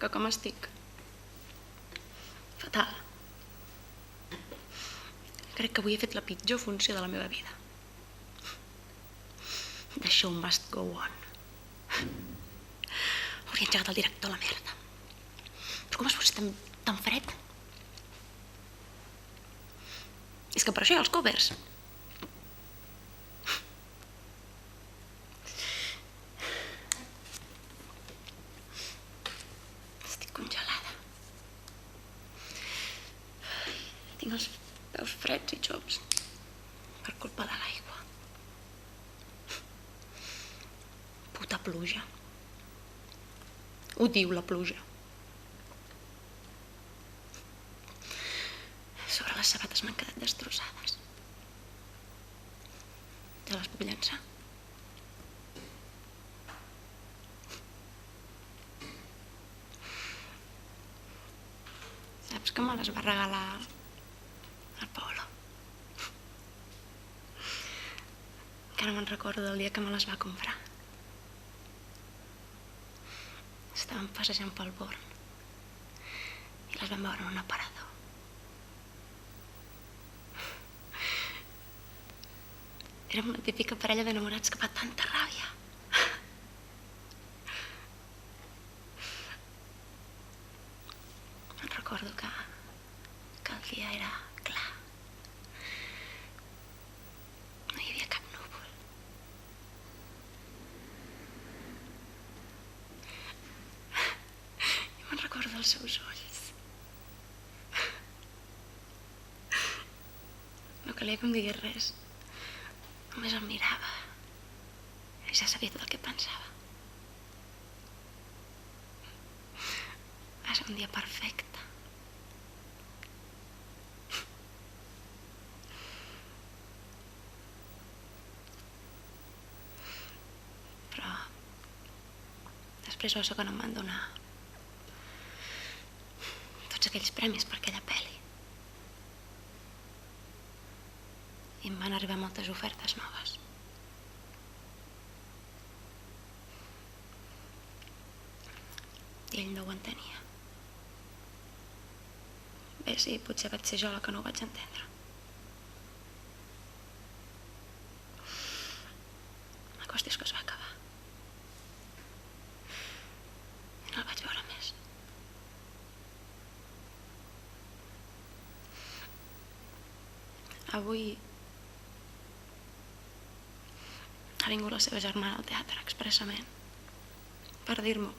que com estic? Fatal. Crec que avui he fet la pitjor funció de la meva vida. The show must go on. Hauria engegat el director a la merda. Però com es pot ser tan fred? És que per això hi ha els covers. Estic congelada. Tinc els peus freds i xops per culpa de l'aigua. Puta pluja. Ho diu la pluja. Sobre les sabates m'han quedat destrossades. Te les puc llançar? Saps que me les va regalar el Paolo? Encara me'n recordo del dia que me les va comprar. Estàvem passejant pel Born i les vam veure en un aparador. Érem una típica parella d'enamorats que fa tanta ràbia. Me'n recordo que el dia era clar. No hi havia cap núvol. I me'n recordo dels seus ulls. No calia que em digués res. Només em mirava i ja sabia tot el que pensava. Va ser un dia perfecte. Però després va ser quan em van donar tots aquells premis per aquella pel·li. I em van arribar moltes ofertes noves. I ell no ho entenia. Bé, sí, potser vaig ser jo la que no ho vaig entendre. La qüestió és que es va acabar. I no el vaig veure més. Avui ha vingut la seva germana al teatre expressament per dir-m'ho.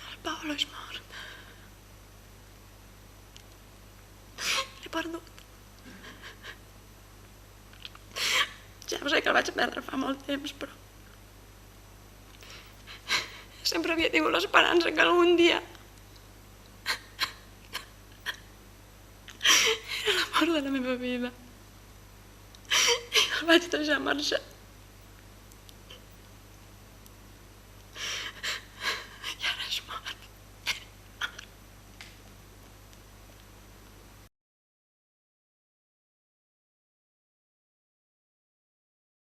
El Paolo és mort. L'he perdut. Ja ho sé que el vaig perdre fa molt temps, però sempre havia tingut l'esperança que algun dia era l'amor de la meva vida. I el vaig deixar marxar.